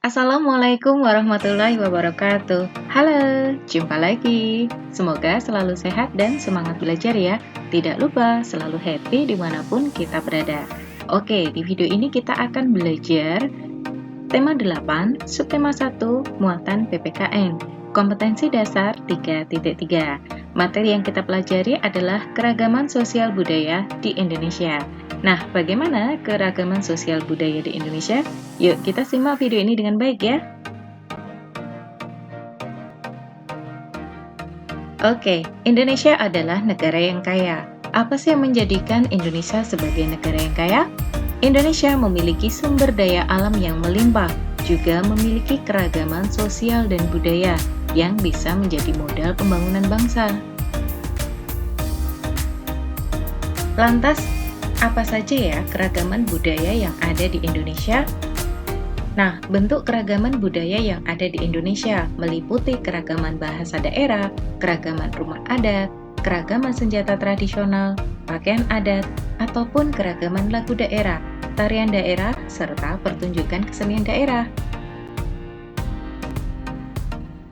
Assalamualaikum warahmatullahi wabarakatuh. Halo, jumpa lagi. Semoga selalu sehat dan semangat belajar ya. Tidak lupa selalu happy dimanapun kita berada. Oke, di video ini kita akan belajar tema 8, subtema 1, muatan PPKN. Kompetensi dasar 3.3. Materi yang kita pelajari adalah keragaman sosial budaya di Indonesia. Nah, bagaimana keragaman sosial budaya di Indonesia? Yuk, kita simak video ini dengan baik ya. Oke, Indonesia adalah negara yang kaya. Apa sih yang menjadikan Indonesia sebagai negara yang kaya? Indonesia memiliki sumber daya alam yang melimpah, juga memiliki keragaman sosial dan budaya yang bisa menjadi modal pembangunan bangsa. Lantas, apa saja ya keragaman budaya yang ada di Indonesia? Nah, bentuk keragaman budaya yang ada di Indonesia meliputi keragaman bahasa daerah, keragaman rumah adat, keragaman senjata tradisional, pakaian adat, ataupun keragaman lagu daerah, tarian daerah, serta pertunjukan kesenian daerah.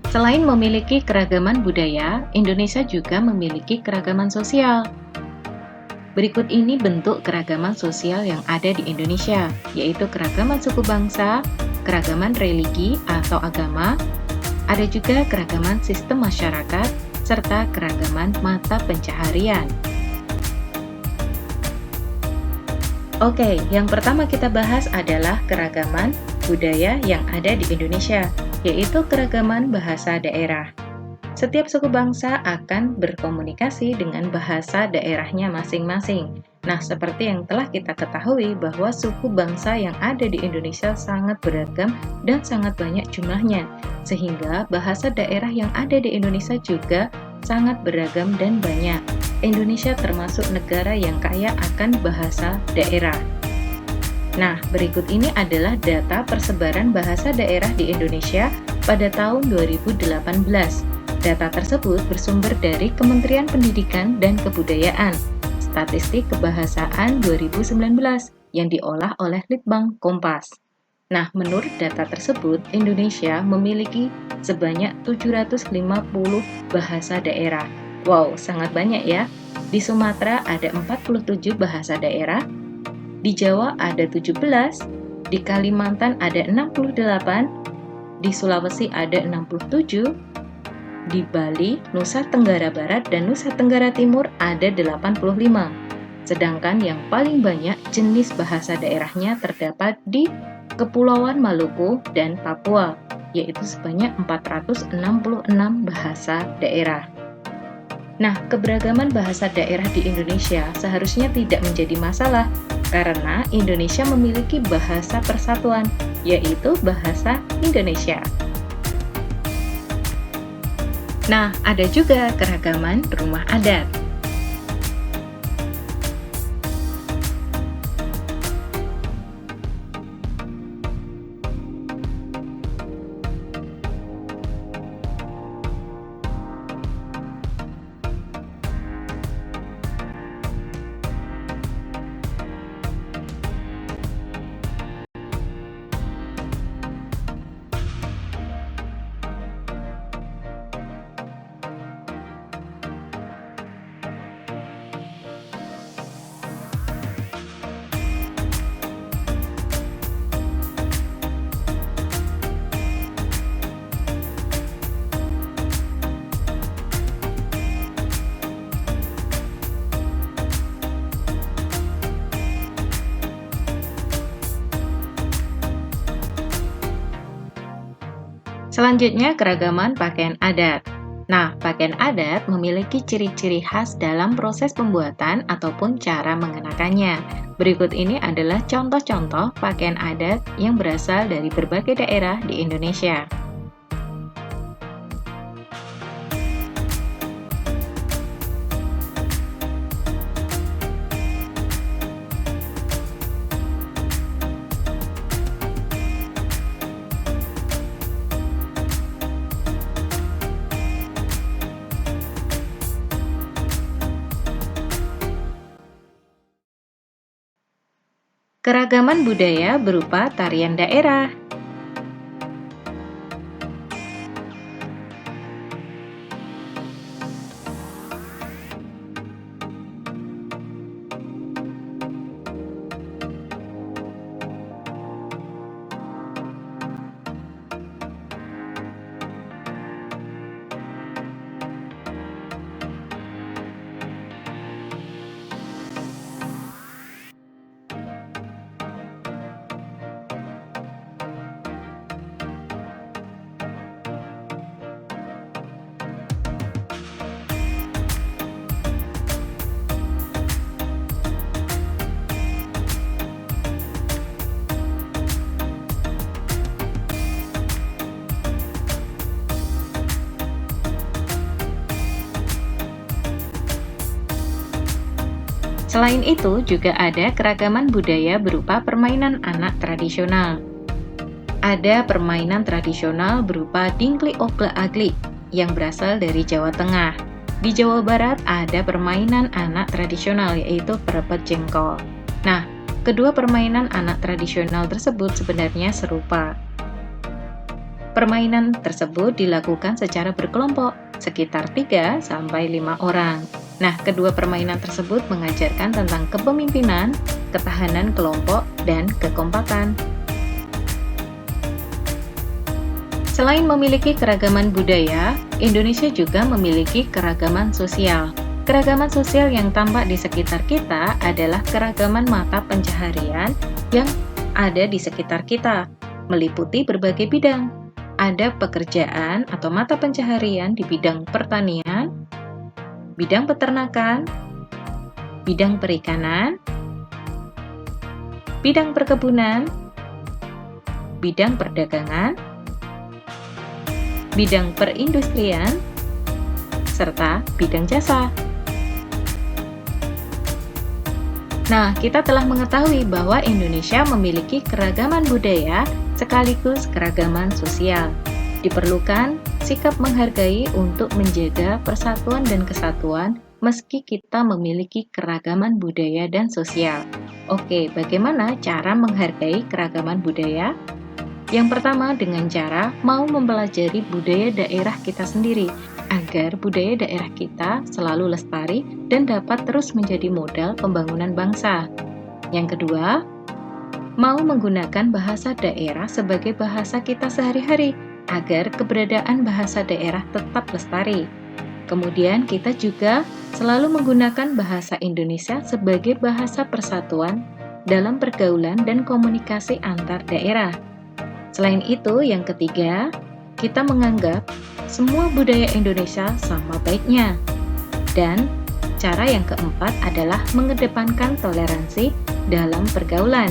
Selain memiliki keragaman budaya, Indonesia juga memiliki keragaman sosial. Berikut ini bentuk keragaman sosial yang ada di Indonesia, yaitu keragaman suku bangsa, keragaman religi atau agama, ada juga keragaman sistem masyarakat, serta keragaman mata pencaharian. Oke, yang pertama kita bahas adalah keragaman budaya yang ada di Indonesia, yaitu keragaman bahasa daerah. Setiap suku bangsa akan berkomunikasi dengan bahasa daerahnya masing-masing. Nah, seperti yang telah kita ketahui bahwa suku bangsa yang ada di Indonesia sangat beragam dan sangat banyak jumlahnya, sehingga bahasa daerah yang ada di Indonesia juga sangat beragam dan banyak. Indonesia termasuk negara yang kaya akan bahasa daerah. Nah, berikut ini adalah data persebaran bahasa daerah di Indonesia pada tahun 2018. Data tersebut bersumber dari Kementerian Pendidikan dan Kebudayaan, Statistik Kebahasaan 2019 yang diolah oleh Litbang Kompas. Nah, menurut data tersebut, Indonesia memiliki sebanyak 750 bahasa daerah. Wow, sangat banyak ya. Di Sumatera ada 47 bahasa daerah, di Jawa ada 17, di Kalimantan ada 68, di Sulawesi ada 67, di Bali, Nusa Tenggara Barat, dan Nusa Tenggara Timur ada 85. Sedangkan yang paling banyak jenis bahasa daerahnya terdapat di Kepulauan Maluku dan Papua, yaitu sebanyak 466 bahasa daerah. Nah, keberagaman bahasa daerah di Indonesia seharusnya tidak menjadi masalah, karena Indonesia memiliki bahasa persatuan, yaitu bahasa Indonesia. Nah, ada juga keragaman rumah adat. Selanjutnya, keragaman pakaian adat. Nah, pakaian adat memiliki ciri-ciri khas dalam proses pembuatan ataupun cara mengenakannya. Berikut ini adalah contoh-contoh pakaian adat yang berasal dari berbagai daerah di Indonesia. Keragaman budaya berupa tarian daerah. Selain itu, juga ada keragaman budaya berupa permainan anak tradisional. Ada permainan tradisional berupa dingklik oglak aglik yang berasal dari Jawa Tengah. Di Jawa Barat ada permainan anak tradisional yaitu perepet jengkol. Nah, kedua permainan anak tradisional tersebut sebenarnya serupa. Permainan tersebut dilakukan secara berkelompok, sekitar 3-5 orang. Nah, kedua permainan tersebut mengajarkan tentang kepemimpinan, ketahanan kelompok, dan kekompakan. Selain memiliki keragaman budaya, Indonesia juga memiliki keragaman sosial. Keragaman sosial yang tampak di sekitar kita adalah keragaman mata pencaharian yang ada di sekitar kita, meliputi berbagai bidang. Ada pekerjaan atau mata pencaharian di bidang pertanian, bidang peternakan, bidang perikanan, bidang perkebunan, bidang perdagangan, bidang perindustrian, serta bidang jasa. Nah, kita telah mengetahui bahwa Indonesia memiliki keragaman budaya sekaligus keragaman sosial. Diperlukan sikap menghargai untuk menjaga persatuan dan kesatuan meski kita memiliki keragaman budaya dan sosial. Oke, bagaimana cara menghargai keragaman budaya? Yang pertama, dengan cara mau mempelajari budaya daerah kita sendiri, agar budaya daerah kita selalu lestari dan dapat terus menjadi modal pembangunan bangsa. Yang kedua, mau menggunakan bahasa daerah sebagai bahasa kita sehari-hari, agar keberadaan bahasa daerah tetap lestari. Kemudian kita juga selalu menggunakan bahasa Indonesia sebagai bahasa persatuan dalam pergaulan dan komunikasi antar daerah. Selain itu, yang ketiga, kita menganggap semua budaya Indonesia sama baiknya. Dan cara yang keempat adalah mengedepankan toleransi dalam pergaulan.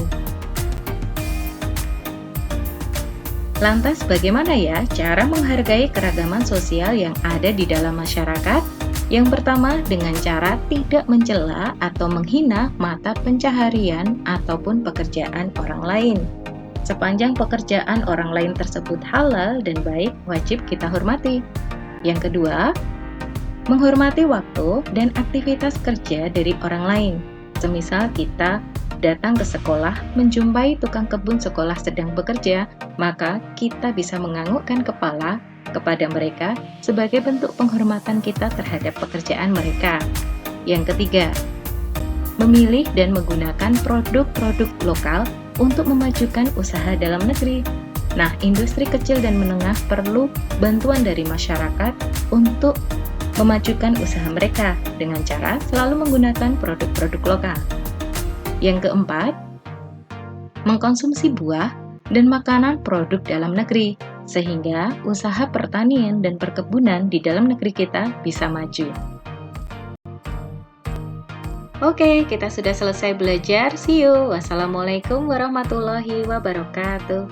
Lantas bagaimana ya cara menghargai keragaman sosial yang ada di dalam masyarakat? Yang pertama, dengan cara tidak mencela atau menghina mata pencaharian ataupun pekerjaan orang lain. Sepanjang pekerjaan orang lain tersebut halal dan baik, wajib kita hormati. Yang kedua, menghormati waktu dan aktivitas kerja dari orang lain. Semisal kita datang ke sekolah, menjumpai tukang kebun sekolah sedang bekerja, maka kita bisa menganggukkan kepala kepada mereka sebagai bentuk penghormatan kita terhadap pekerjaan mereka. Yang ketiga, memilih dan menggunakan produk-produk lokal untuk memajukan usaha dalam negeri. Nah, industri kecil dan menengah perlu bantuan dari masyarakat untuk memajukan usaha mereka dengan cara selalu menggunakan produk-produk lokal. Yang keempat, mengkonsumsi buah dan makanan produk dalam negeri, sehingga usaha pertanian dan perkebunan di dalam negeri kita bisa maju. Oke, kita sudah selesai belajar. See you. Wassalamualaikum warahmatullahi wabarakatuh.